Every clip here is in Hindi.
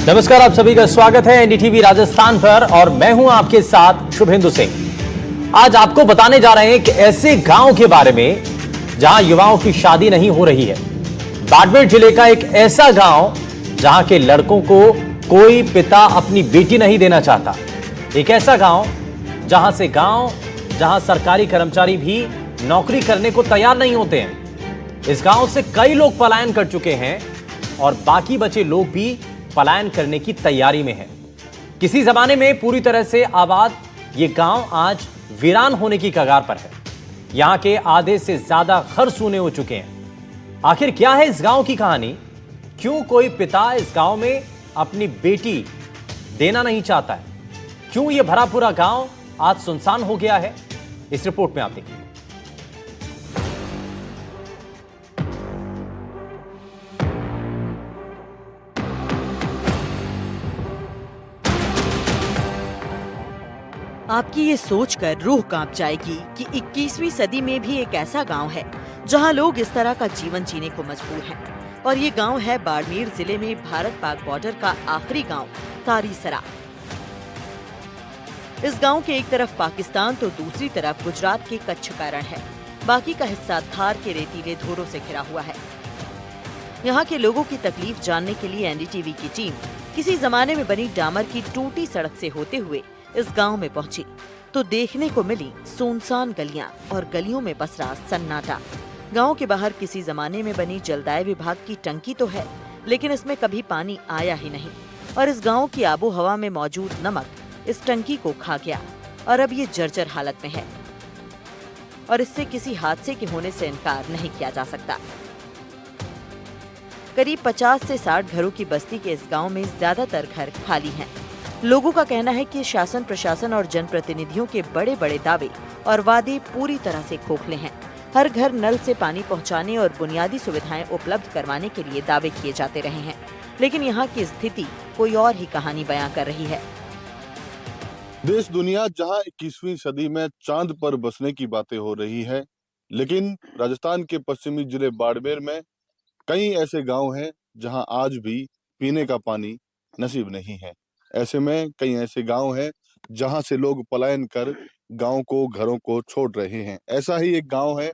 नमस्कार, आप सभी का स्वागत है एनडीटीवी राजस्थान पर और मैं हूं आपके साथ शुभेंदु सिंह। आज आपको बताने जा रहे हैं कि ऐसे गांव के बारे में जहां युवाओं की शादी नहीं हो रही है। बाड़मेर जिले का एक ऐसा गांव जहां के लड़कों को कोई पिता अपनी बेटी नहीं देना चाहता। एक ऐसा गांव जहां सरकारी कर्मचारी भी नौकरी करने को तैयार नहीं होते हैं। इस गांव से कई लोग पलायन कर चुके हैं और बाकी बचे लोग भी पलायन करने की तैयारी में है। किसी जमाने में पूरी तरह से आबाद ये गांव आज वीरान होने की कगार पर है। यहां के आधे से ज्यादा घर सूने हो चुके हैं। आखिर क्या है इस गांव की कहानी? क्यों कोई पिता इस गांव में अपनी बेटी देना नहीं चाहता है? क्यों यह भरा पूरा गांव आज सुनसान हो गया है? इस रिपोर्ट में आप देखिए। आपकी ये सोचकर रूह कांप जाएगी कि 21वीं सदी में भी एक ऐसा गांव है जहां लोग इस तरह का जीवन जीने को मजबूर हैं। और ये गांव है बाड़मेर जिले में भारत पाक बॉर्डर का आखिरी गांव तारीसरा। इस गांव के एक तरफ पाकिस्तान तो दूसरी तरफ गुजरात के कच्छ का रण है। बाकी का हिस्सा थार के रेतीले धोरों से घिरा हुआ है। यहाँ के लोगों की तकलीफ जानने के लिए एनडीटीवी की टीम किसी जमाने में बनी डामर की टूटी सड़क से होते हुए इस गांव में पहुंची तो देखने को मिली सुनसान गलियां और गलियों में पसरा सन्नाटा। गांव के बाहर किसी जमाने में बनी जलदाय विभाग की टंकी तो है, लेकिन इसमें कभी पानी आया ही नहीं। और इस गांव की आबो हवा में मौजूद नमक इस टंकी को खा गया और अब ये जर्जर हालत में है और इससे किसी हादसे के होने से इनकार नहीं किया जा सकता। करीब 50 से 60 घरों की बस्ती के इस गांव में ज्यादातर घर खाली हैं। लोगों का कहना है कि शासन प्रशासन और जनप्रतिनिधियों के बड़े बड़े दावे और वादे पूरी तरह से खोखले हैं। हर घर नल से पानी पहुंचाने और बुनियादी सुविधाएं उपलब्ध करवाने के लिए दावे किए जाते रहे हैं, लेकिन यहाँ की स्थिति कोई और ही कहानी बयां कर रही है। देश दुनिया जहां 21वीं सदी में चांद पर बसने की बातें हो रही है, लेकिन राजस्थान के पश्चिमी जिले बाड़मेर में कई ऐसे गांव हैं जहां आज भी पीने का पानी नसीब नहीं है। ऐसे में कई ऐसे गांव हैं जहां से लोग पलायन कर गांव को, घरों को छोड़ रहे हैं। ऐसा ही एक गांव है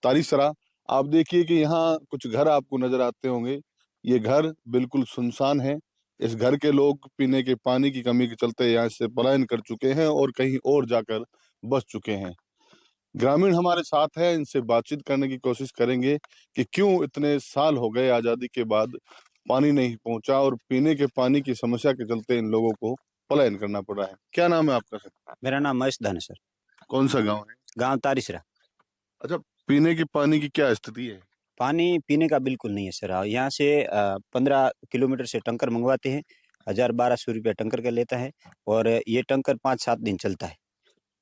तारीसरा। आप देखिए कि यहाँ कुछ घर आपको नजर आते होंगे। ये घर बिल्कुल सुनसान है। इस घर के लोग पीने के पानी की कमी के चलते यहाँ से पलायन कर चुके हैं और कहीं और जाकर बस चुके हैं। ग्रामीण हमारे साथ है, इनसे बातचीत करने की कोशिश करेंगे कि क्यों इतने साल हो गए आजादी के बाद पानी नहीं पहुंचा और पीने के पानी की समस्या के चलते इन लोगों को पलायन करना पड़ रहा है। क्या नाम है आपका सर? मेरा नाम महेश धन है सर। कौन सा गांव है? गांव तारीसरा। अच्छा, पीने के पानी की क्या स्थिति है? पानी पीने का बिल्कुल नहीं है सर। यहाँ से 15 किलोमीटर से टंकर मंगवाते हैं। 1000-1200 रुपया टंकर का लेता है और ये टंकर 5-7 दिन चलता है।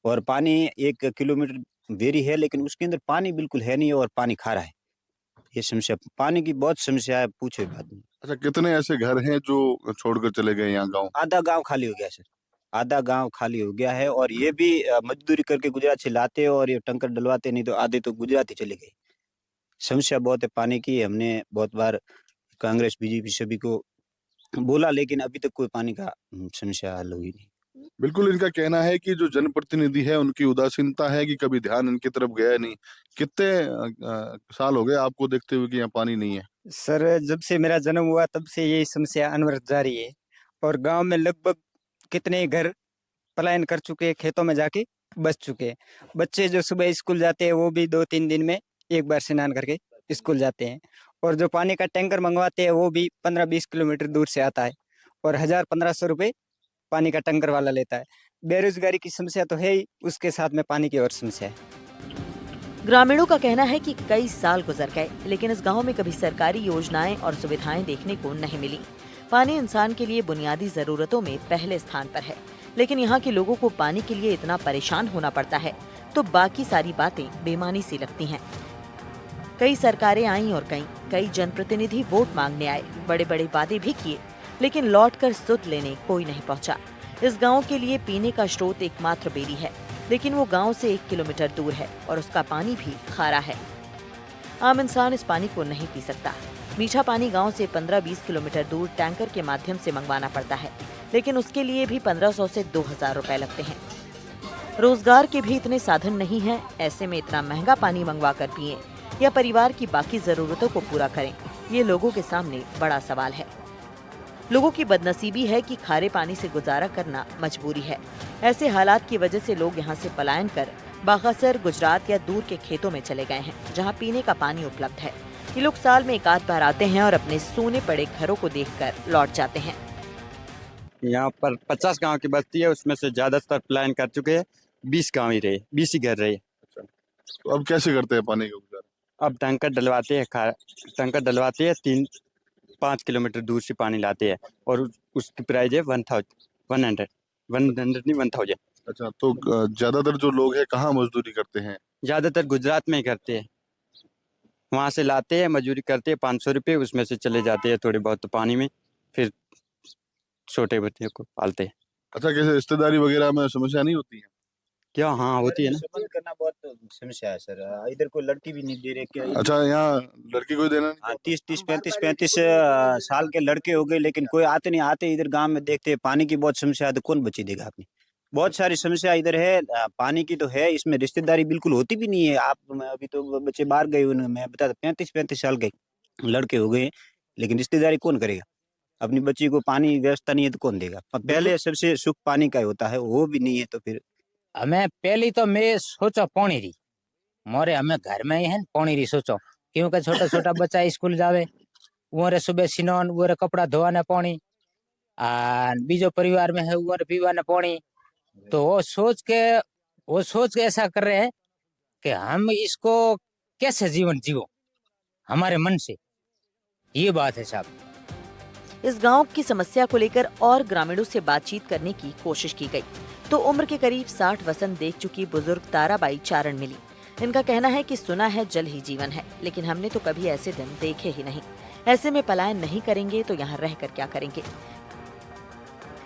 और पानी 1 किलोमीटर बेरी है, लेकिन उसके अंदर पानी बिल्कुल है नहीं और पानी खारा है। ये समस्या, पानी की बहुत समस्या है, पूछे बात नहीं। अच्छा, कितने ऐसे घर हैं जो छोड़कर चले गए यहाँ गांव? आधा गांव खाली हो गया सर। आधा गांव खाली हो गया है और ये भी मजदूरी करके गुजरात से लाते और ये टंकर डलवाते, नहीं तो आधे तो गुजरात ही चले गए। समस्या बहुत है पानी की। हमने बहुत बार कांग्रेस बीजेपी सभी को बोला, लेकिन अभी तक कोई पानी का समस्या हल हुई नहीं। बिल्कुल, इनका कहना है कि जो जनप्रतिनिधि है उनकी उदासीनता है कि कभी ध्यान इनकी तरफ गया नहीं। कितने साल हो गए आपको देखते हुए कि यहाँ पानी नहीं है? सर, जब से मेरा जन्म हुआ तब से यही समस्या अनवरत जारी है और गांव में लगभग कितने घर पलायन कर चुके हैं, खेतों में जाके बस चुके हैं। बच्चे जो सुबह स्कूल जाते हैं वो भी 2-3 दिन में एक बार स्नान करके स्कूल जाते हैं और जो पानी का टैंकर मंगवाते हैं वो भी 15-20 किलोमीटर दूर से आता है और 1000-1500 रुपये पानी का टैंकर वाला लेता है। बेरोजगारी की समस्या तो है ही, उसके साथ में पानी की और समस्या है। ग्रामीणों का कहना है कि कई साल गुजर गए, लेकिन इस गांव में कभी सरकारी योजनाएं और सुविधाएं देखने को नहीं मिली। पानी इंसान के लिए बुनियादी जरूरतों में पहले स्थान पर है, लेकिन यहाँ के लोगों को पानी के लिए इतना परेशान होना पड़ता है तो बाकी सारी बातें बेमानी सी लगती हैं। कई सरकारें आईं और कई जनप्रतिनिधि वोट मांगने आए, बड़े बड़े वादे भी किए, लेकिन लौटकर सुध लेने कोई नहीं पहुंचा। इस गांव के लिए पीने का स्रोत एकमात्र बेरी है, लेकिन वो गांव से 1 किलोमीटर दूर है और उसका पानी भी खारा है। आम इंसान इस पानी को नहीं पी सकता। मीठा पानी गांव से 15-20 किलोमीटर दूर टैंकर के माध्यम से मंगवाना पड़ता है, लेकिन उसके लिए भी 1500 से 2000 रुपए लगते हैं। रोजगार के भी इतने साधन नहीं हैं, ऐसे में इतना महंगा पानी मंगवा कर पिए या परिवार की बाकी जरूरतों को पूरा करें, ये लोगों के सामने बड़ा सवाल है। लोगों की बदनसीबी है कि खारे पानी से गुजारा करना मजबूरी है। ऐसे हालात की वजह से लोग यहाँ से पलायन कर बागासर, गुजरात या दूर के खेतों में चले गए हैं, जहाँ पीने का पानी उपलब्ध है। ये लोग साल में एक आध बार आते हैं और अपने सूने पड़े घरों को देखकर लौट जाते हैं। यहाँ पर 50 गांव की बस्ती है, उसमें से ज्यादातर पलायन कर चुके हैं। 20 गांव ही रहे, 20 ही घर रहे। तो अब कैसे करते हैं पानी का गुजारा? अब टैंकर डलवाते हैं, टैंकर डलवाते हैं, 3-5 किलोमीटर दूर से पानी लाते हैं और उसकी प्राइस है 100 नहीं 1000। अच्छा, तो ज्यादातर जो लोग हैं कहाँ मजदूरी करते हैं? ज्यादातर गुजरात में ही करते हैं, वहाँ से लाते हैं, मजदूरी करते हैं 500 रुपये, उसमें से चले जाते हैं थोड़े बहुत पानी में, फिर छोटे बच्चों को पालते हैं। अच्छा, कैसे रिश्तेदारी वगैरह में समस्या नहीं होती है? क्या? हाँ होती है ना। संबंध करना बहुत समस्या है सर, इधर कोई लड़की भी नहीं दे रहे क्या? अच्छा, यहाँ लड़की कोई देना नहीं? हाँ, 30-35 साल के लड़के हो गए, लेकिन कोई आते नहीं। आते इधर गांव में देखते हैं पानी की बहुत समस्या है, तो कौन बच्ची देगा अपनी? बहुत सारी समस्या इधर है, पानी की तो है, इसमें रिश्तेदारी बिल्कुल होती भी नहीं है। आप अभी तो बच्चे बाहर गए हुए, मैं बता 35 साल के लड़के हो गए, लेकिन रिश्तेदारी कौन करेगा? अपनी बच्ची को पानी व्यवस्था नहीं है तो कौन देगा? पहले सबसे सुख पानी का होता है, वो भी नहीं है तो फिर हमें पहली तो मैं सोचो पानी री मोरे हमें घर में ही है पानी री सोचो, क्योंकि छोटा छोटा बच्चा स्कूल जावे, वो रे सुबह सिनोन, वो रे कपड़ा धोवाने पानी, बीजो परिवार में है वो रे पीवाने पानी। तो वो सोच के ऐसा कर रहे हैं कि हम इसको कैसे जीवन जीवो हमारे मन से, ये बात है साहब। इस गांव की समस्या को लेकर और ग्रामीणों से बातचीत करने की कोशिश की गई, तो उम्र के करीब 60 वसंत देख चुकी बुजुर्ग ताराबाई चारण मिली। इनका कहना है कि सुना है जल ही जीवन है, लेकिन हमने तो कभी ऐसे दिन देखे ही नहीं। ऐसे में पलायन नहीं करेंगे तो यहाँ रहकर क्या करेंगे?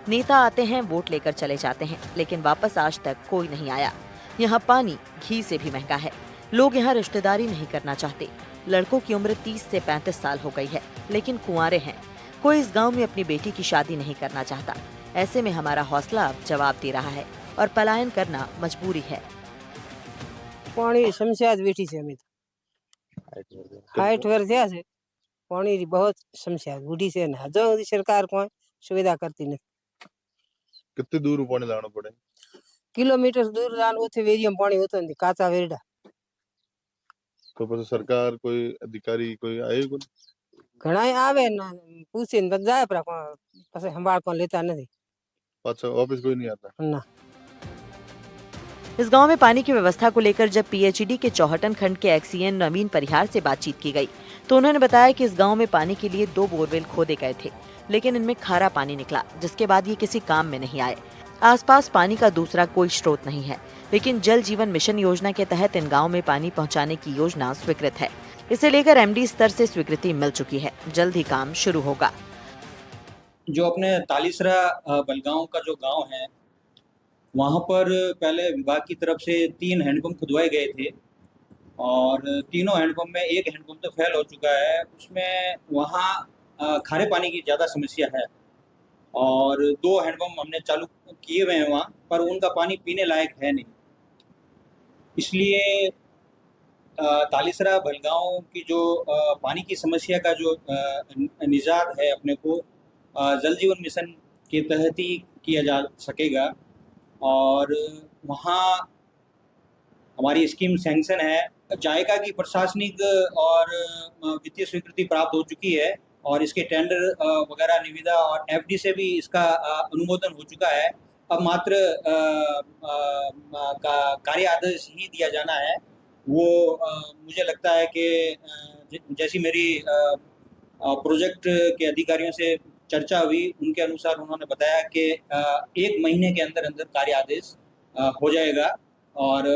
नेता आते हैं, वोट लेकर चले जाते हैं, लेकिन वापस आज तक कोई नहीं आया। यहाँ पानी घी से भी महंगा है। लोग यहाँ रिश्तेदारी नहीं करना चाहते। लड़कों की उम्र 30 से 35 साल हो गई है, लेकिन कुंवारे हैं। कोई इस गांव में अपनी बेटी की शादी नहीं करना चाहता। ऐसे में हमारा हौसला अब जवाब दे रहा है और पलायन करना मजबूरी है। पानी समस्या बेटी से हमें 60 वर्ष से पानी री बहुत समस्या बूढ़ी से ना जो सरकार को सुविधा करती नहीं। कितने दूर पानी लाना पड़े? किलोमीटर दूर जान उथे वेरियम पानी होता नहीं, काचा वेरडा। तो फिर सरकार कोई अधिकारी कोई आए? कोई घना आवे ना पूछे न बस जाए पर पासे संभाल को लेता नहीं। अच्छा, ऑफिस कोई नहीं आता ना। इस गांव में पानी की व्यवस्था को लेकर जब पीएचईडी के चौहटन खंड के एक्सीएन नवीन परिहार से बातचीत की गई, तो उन्होंने बताया कि इस गांव में पानी के लिए 2 बोरवेल खोदे गए थे, लेकिन इनमें खारा पानी निकला, जिसके बाद ये किसी काम में नहीं आए। आसपास पानी का दूसरा कोई स्रोत नहीं है, लेकिन जल जीवन मिशन योजना के तहत इन गाँव में पानी पहुँचाने की योजना स्वीकृत है। इसे लेकर एमडी स्तर से स्वीकृति मिल चुकी है, जल्द ही काम शुरू होगा। जो अपने तालिसरा बलगांव का जो गांव है, वहाँ पर पहले विभाग की तरफ से 3 हैंडपंप खुदवाए गए थे और तीनों हैंडपंप में एक हैंडपंप तो फेल हो चुका है। उसमें वहाँ खारे पानी की ज़्यादा समस्या है और 2 हैंडपंप हमने चालू किए हुए हैं वहाँ, पर उनका पानी पीने लायक है नहीं। इसलिए तालिसरा बलगांव की जो पानी की समस्या का जो निजात है अपने को जल जीवन मिशन के तहत ही किया जा सकेगा और वहाँ हमारी स्कीम सैंक्शन है। जायका की प्रशासनिक और वित्तीय स्वीकृति प्राप्त हो चुकी है और इसके टेंडर वगैरह निविदा और एफडी से भी इसका अनुमोदन हो चुका है। अब मात्र कार्य आदेश ही दिया जाना है। वो मुझे लगता है कि जैसी मेरी प्रोजेक्ट के अधिकारियों से चर्चा हुई, उनके अनुसार उन्होंने बताया कि 1 महीने के अंदर अंदर कार्य आदेश हो जाएगा और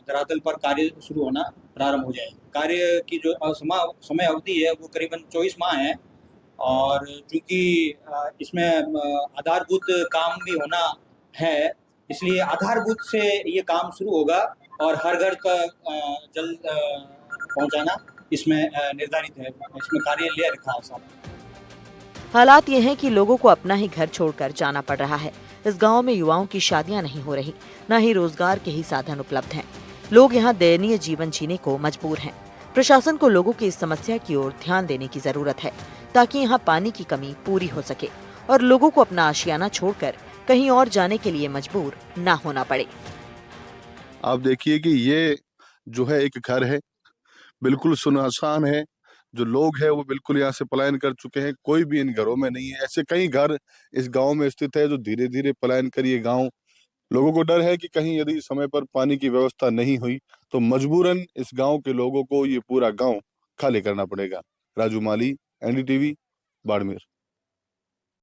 धरातल पर कार्य शुरू होना प्रारंभ हो जाएगा। कार्य की जो समय अवधि है वो करीबन 24 माह है और चूँकि इसमें आधारभूत काम भी होना है, इसलिए आधारभूत से ये काम शुरू होगा और हर घर तक जल पहुंचाना इसमें निर्धारित है, इसमें कार्य ले रखा है साहब। हालात ये हैं कि लोगों को अपना ही घर छोड़कर जाना पड़ रहा है। इस गांव में युवाओं की शादियां नहीं हो रही, न ही रोजगार के ही साधन उपलब्ध हैं। लोग यहाँ दयनीय जीवन जीने को मजबूर हैं। प्रशासन को लोगों की इस समस्या की ओर ध्यान देने की जरूरत है, ताकि यहाँ पानी की कमी पूरी हो सके और लोगों को अपना आशियाना छोड़कर कहीं और जाने के लिए मजबूर न होना पड़े। आप देखिए कि ये जो है एक घर है, बिल्कुल सुनसान है। जो लोग हैं वो बिल्कुल यहाँ से पलायन कर चुके हैं, कोई भी इन घरों में नहीं है। ऐसे कई घर इस गांव में स्थित है जो धीरे धीरे पलायन कर ये गांव, लोगों को डर है कि कहीं यदि समय पर पानी की व्यवस्था नहीं हुई तो मजबूरन इस गांव के लोगों को ये पूरा गांव खाली करना पड़ेगा। राजू माली, एनडीटीवी, बाड़मेर।